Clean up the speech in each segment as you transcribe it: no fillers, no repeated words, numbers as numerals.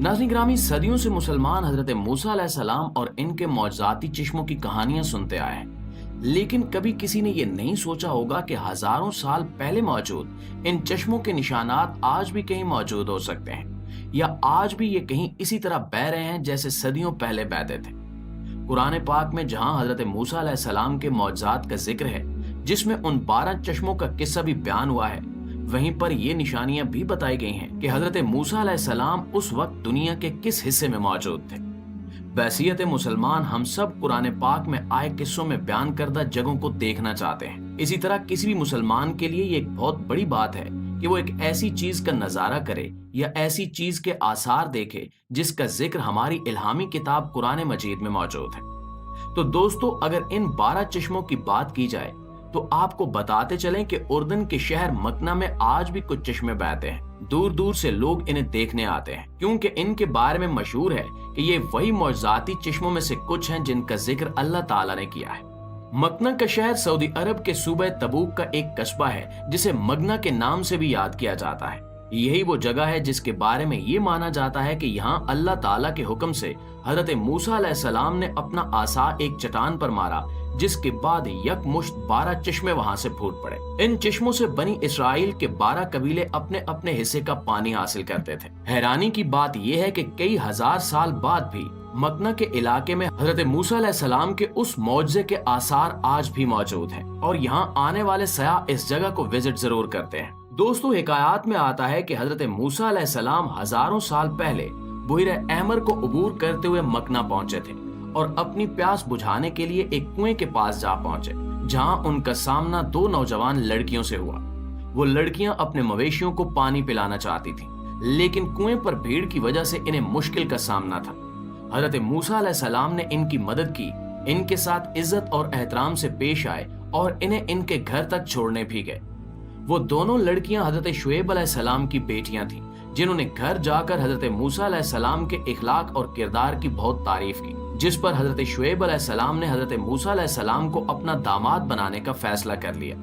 नाज़रीन ग्रामी, सदियों से मुसलमान हजरत मूसा अलैहिस्सलाम और इनके मौजज़ाती चश्मों की कहानियां सुनते आए हैं, लेकिन कभी किसी ने ये नहीं सोचा होगा कि हजारों साल पहले मौजूद इन चश्मों के निशानात आज भी कहीं मौजूद हो सकते हैं, या आज भी ये कहीं इसी तरह बह रहे हैं जैसे सदियों पहले बहते थे। कुरान पाक में जहां हजरत मूसा अलैहिस्सलाम के मौजज़ात का जिक्र है, जिसमें उन 12 चश्मों का किस्सा भी बयान हुआ है, वहीं पर ये निशानियां भी बताई गई हैं कि हजरत मूसा अलैहिस्सलाम उस वक्त दुनिया के किस हिस्से में मौजूद थे। बहसीयत मुसलमान हम सब कुरान पाक में आए किस्सों में बयान करदा जगहों को देखना चाहते हैं। इसी तरह किसी भी मुसलमान के लिए ये एक बहुत बड़ी बात है कि वो एक ऐसी चीज का नजारा करे या ऐसी चीज के आसार देखे जिसका जिक्र हमारी इल्हामी किताब कुरान मजीद में मौजूद है। तो दोस्तों, अगर इन 12 चश्मों की बात की जाए तो आपको बताते चलें कि उर्दन के शहर मकना में आज भी कुछ चश्मे बहते हैं। दूर दूर से लोग इन्हें देखने आते हैं क्योंकि इनके बारे में मशहूर है कि ये वही मौजज़ाती चश्मों में से कुछ हैं जिनका जिक्र अल्लाह ताला ने किया है। मकना का शहर सऊदी अरब के सूबे तबूक का एक कस्बा है जिसे मगना के नाम से भी याद किया जाता है। यही वो जगह है जिसके बारे में ये माना जाता है कि यहाँ अल्लाह ताला के हुक्म से हजरत मूसा अलैहिस्सलाम ने अपना आसा एक चट्टान पर मारा, जिसके बाद यकमुश्त 12 चश्मे वहां से फूट पड़े। इन चश्मों से बनी इसराइल के 12 कबीले अपने अपने हिस्से का पानी हासिल करते थे। हैरानी की बात यह है कि कई हजार साल बाद भी मकना के इलाके में हजरत मूसा अलैहिस्सलाम के उस मौजज़े के आसार आज भी मौजूद हैं और यहाँ आने वाले सयाह इस जगह को विजिट जरूर करते हैं। दोस्तों, हिकायात में आता है कि हजरत मूसा अलैहिस्सलाम हजारों साल पहले बुहर अहमर को अबूर करते हुए मकना पहुंचे थे और अपनी प्यास बुझाने के लिए एक कुएं के पास जा पहुंचे, जहां उनका सामना 2 नौजवान लड़कियों से हुआ। वो लड़कियां अपने मवेशियों को पानी पिलाना चाहती थीं, लेकिन कुएं पर भीड़ की वजह से इन्हें मुश्किल का सामना था। हजरत मूसा अलैहिस्सलाम ने इनकी मदद की, इनके साथ इज्जत और एहतराम से पेश आए और इन्हें इनके घर तक छोड़ने भी गए। वो दोनों लड़कियां हजरत शुएब अलैहिस्सलाम की बेटियां थीं, जिन्होंने घर जाकर हजरत मूसा अलैहिस्सलाम के इखलाक और किरदार की बहुत तारीफ की, जिस पर हजरत शुएब अलैहिस्सलाम ने हजरत मूसा अलैहिस्सलाम को अपना दामाद बनाने का फैसला कर लिया।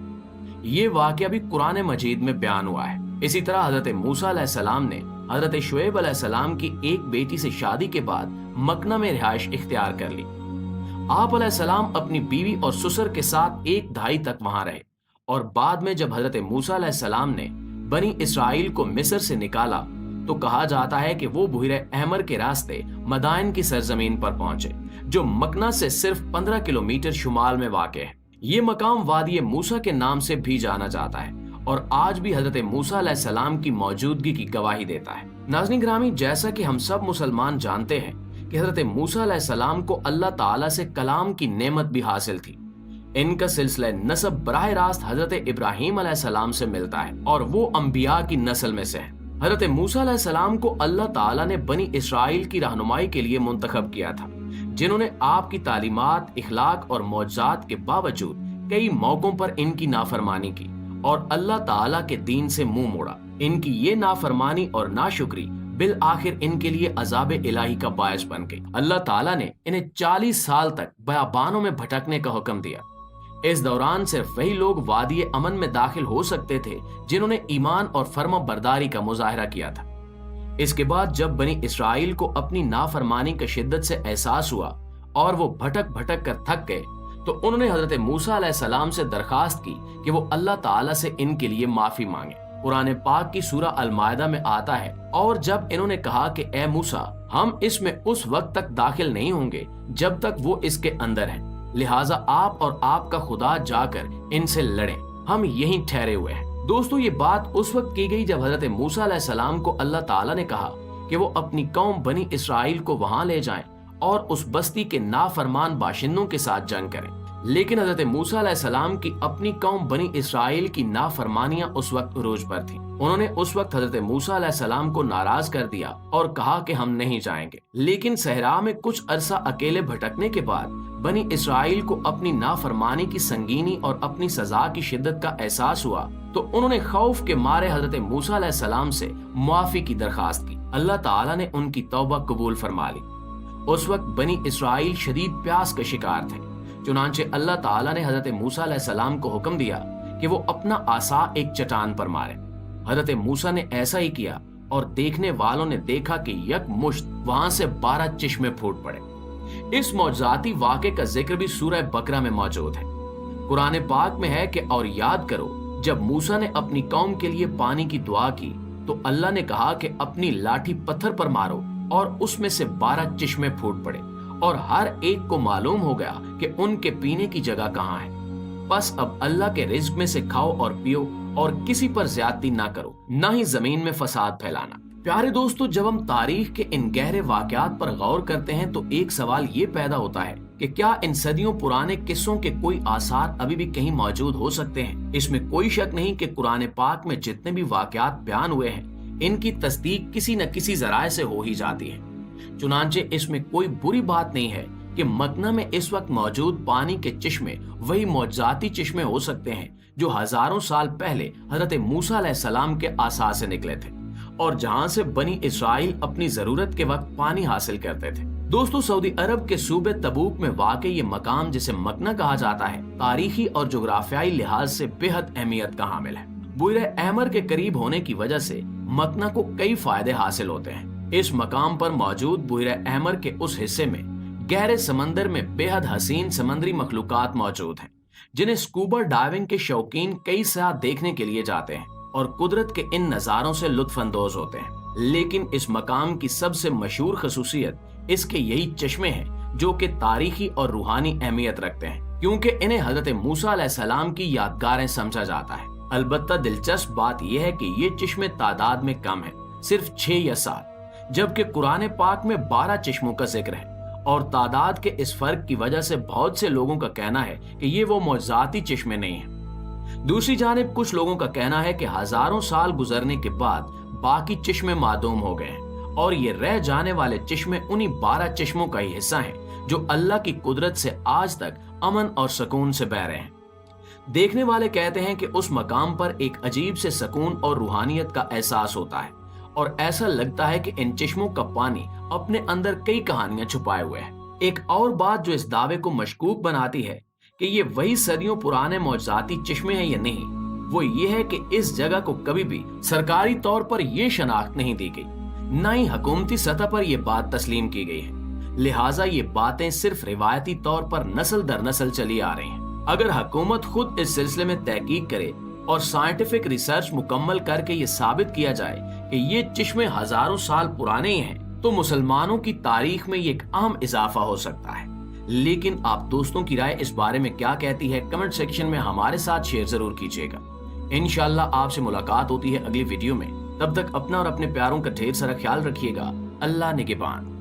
ये वाकया भी कुरान मजीद में बयान हुआ है। इसी तरह हजरत मूसा अलैहिस्सलाम ने हजरत शुएब अलैहिस्सलाम की एक बेटी से शादी के बाद मकना में रिहाइश इख्तियार कर ली। आप अलैहिस्सलाम अपनी बीवी और ससुर के साथ 1 दहाई तक वहां रहे और बाद में जब हजरत मूसा अलैहिस्सलाम ने बनी इसराइल को मिस्र से निकाला तो कहा जाता है कि वो बुहर अहमर के रास्ते मदाइन की सरजमीन पर पहुंचे, जो मकना से सिर्फ 15 किलोमीटर शुमाल में वाक़ है। ये मकाम वादी मूसा के नाम से भी जाना जाता है और आज भी हजरत मूसा अलैहिस्सलाम की मौजूदगी की गवाही देता है। नाज़रीन ग्रामी, जैसा कि हम सब मुसलमान जानते हैं कि हजरत मूसा अलैहिस्सलाम को अल्लाह ताला से कलाम की नेमत भी हासिल थी। इनका सिलसिला नसब बराह रास्त हजरत इब्राहीम अलैहिस्सलाम से मिलता है और वो अंबिया की नस्ल में से है। हजरत मूसा अलैहिस्सलाम को अल्लाह ताला ने बनी इसराइल की रहनुमाई के लिए मुंतखब किया था, जिन्होंने आपकी तालीमात, इखलाक और मौजज़ात के बावजूद कई मौकों पर इनकी नाफरमानी की और अल्लाह ताला के दीन से मुंह मोड़ा। इनकी ये नाफरमानी और नाशुक्री बिल आखिर इनके लिए अजाब इलाही का बायस बन गई। अल्लाह ताला ने इन्हें 40 साल तक बयाबानों में भटकने का हुक्म दिया। इस दौरान सिर्फ वही लोग वादी अमन में दाखिल हो सकते थे जिन्होंने ईमान और फर्मा बरदारी का मुजाहरा किया था। इसके बाद जब बनी इसराइल को अपनी नाफरमानी का शिद्दत से एहसास हुआ और वो भटक भटक कर थक गए, तो उन्होंने हजरत मूसा अलैहिस्सलाम से दरखास्त की कि वो अल्लाह ताला से इनके लिए माफी मांगे। कुरान पाक की सूरा अल-माइदा में आता है, और जब इन्होंने कहा कि ए मूसा, हम इसमें उस वक्त तक दाखिल नहीं होंगे जब तक वो इसके अंदर हैं, लिहाजा आप और आपका खुदा जाकर इनसे लड़ें, हम यहीं ठहरे हुए हैं। दोस्तों, ये बात उस वक्त की गई जब हजरत मूसा अलैहिस्सलाम को अल्लाह ताला ने कहा कि वो अपनी कौम बनी इसराइल को वहां ले जाएं और उस बस्ती के नाफरमान बाशिंदों के साथ जंग करें। लेकिन हजरत मूसा अलैहिस्सलाम की अपनी कौम बनी इसराइल की नाफरमानियां उस वक्त उरूज पर थी। उन्होंने उस वक्त हजरत मूसा अलैहिस्सलाम को नाराज कर दिया और कहा कि हम नहीं जाएंगे। लेकिन सहरा में कुछ अरसा अकेले भटकने के बाद बनी इसराइल को अपनी नाफरमानी की संगीनी और अपनी सजा की शिद्दत का एहसास हुआ, तो उन्होंने खौफ के मारे हजरत मूसा अलैहिस्सलाम से मुआफी की दरखास्त की। अल्लाह ताला ने उनकी तौबा कबूल फरमा ली। उस वक्त बनी इसराइल शदीद प्यास का शिकार थे, चुनांचे अल्लाह ताला ने हजरत मूसा अलैहिस्सलाम को हुक्म दिया कि वो अपना आसा एक चट्टान पर मारे। हजरत मूसा ने ऐसा ही किया और देखने वालों ने देखा कि यकमुश्त वहां से 12 चश्मे फूट पड़े। इस मौजज़ाती वाक़े का जिक्र भी सूरह बकरा में मौजूद है। कुरान पाक में है कि और याद करो जब मूसा ने अपनी कौम के लिए पानी की दुआ की तो अल्लाह ने कहा कि अपनी लाठी पत्थर पर मारो और उसमें से 12 चश्मे फूट पड़े और हर एक को मालूम हो गया कि उनके पीने की जगह कहाँ है। बस अब अल्लाह के रिज्क में से खाओ और पियो और किसी पर ज्यादती ना करो, ना ही जमीन में फसाद फैलाना। प्यारे दोस्तों, जब हम तारीख के इन गहरे वाकयात पर गौर करते हैं तो एक सवाल ये पैदा होता है कि क्या इन सदियों पुराने किस्सों के कोई आसार अभी भी कहीं मौजूद हो सकते हैं। इसमें कोई शक नहीं कि कुरान पाक में जितने भी वाकयात बयान हुए हैं इनकी तस्दीक किसी न किसी जराए से हो ही जाती है। चुनांचे इसमें कोई बुरी बात नहीं है कि मक्ना में इस वक्त मौजूद पानी के चश्मे वही मौजज़ाती चश्मे हो सकते हैं जो हजारों साल पहले हजरत मूसा अलैहिस्सलाम के आसार से निकले थे और जहां से बनी इस्राइल अपनी जरूरत के वक्त पानी हासिल करते थे। दोस्तों, सऊदी अरब के सूबे तबूक में वाक़ई ये मकाम जिसे मक्ना कहा जाता है तारीखी और जोग्राफियाई लिहाज से बेहद अहमियत का हामिल है। बुइर अहमर के करीब होने की वजह से मक्ना को कई फायदे हासिल होते हैं। इस मकाम पर मौजूद बुइर अहमर के उस हिस्से में गहरे समंदर में बेहद हसीन समंदरी मखलूकात मौजूद हैं जिन्हें स्कूबा डाइविंग के शौकीन कई सयाह देखने के लिए जाते हैं और कुदरत के इन नजारों से लुत्फ अंदोज होते हैं। लेकिन इस मकाम की सबसे मशहूर खसूसियत इसके यही चश्मे हैं जो कि तारीखी और रूहानी अहमियत रखते हैं, क्योंकि इन्हें हजरत मूसा अलैहिस्सलाम की यादगारें समझा जाता है। अलबत्ता दिलचस्प बात यह है कि ये चश्मे तादाद में कम है, सिर्फ 6 या 7, जबकि कुरान पाक में 12 चश्मों का जिक्र है और तादाद के इस फर्क की वजह से बहुत से लोगों का कहना है कि ये वो मौजज़ाती चश्मे नहीं हैं। दूसरी जानिब कुछ लोगों का कहना है कि हजारों साल गुजरने के बाद बाकी चश्मे मादूम हो गए हैं और ये रह जाने वाले चश्मे उन्हीं 12 चश्मों का ही हिस्सा हैं जो अल्लाह की कुदरत से आज तक अमन और सुकून से बह रहे हैं। देखने वाले कहते हैं कि उस मकाम पर एक अजीब से सुकून और रूहानियत का एहसास होता है और ऐसा लगता है कि इन चश्मों का पानी अपने अंदर कई कहानियां छुपाए हुए है। एक और बात जो इस दावे को मशकूक बनाती है कि ये वही सदियों पुराने मौजज़ाती चश्मे हैं या नहीं, वो ये है कि इस जगह को कभी भी सरकारी तौर पर ये शनाख्त नहीं दी गई, न ही हुकूमती सतह पर यह बात तस्लीम की गई है। लिहाजा ये बातें सिर्फ रिवायती तौर पर नस्ल दर नस्ल चली आ रही हैं। अगर हुकूमत खुद इस सिलसिले में तहकीक करे और साइंटिफिक रिसर्च मुकम्मल करके ये साबित किया जाए कि ये चश्मे हजारों साल पुराने ही हैं, तो मुसलमानों की तारीख में ये एक अहम इजाफा हो सकता है। लेकिन आप दोस्तों की राय इस बारे में क्या कहती है, कमेंट सेक्शन में हमारे साथ शेयर जरूर कीजिएगा। इंशाल्लाह आपसे मुलाकात होती है अगली वीडियो में। तब तक अपना और अपने प्यारों का ढेर सारा ख्याल रखिएगा। अल्लाह निगहबान।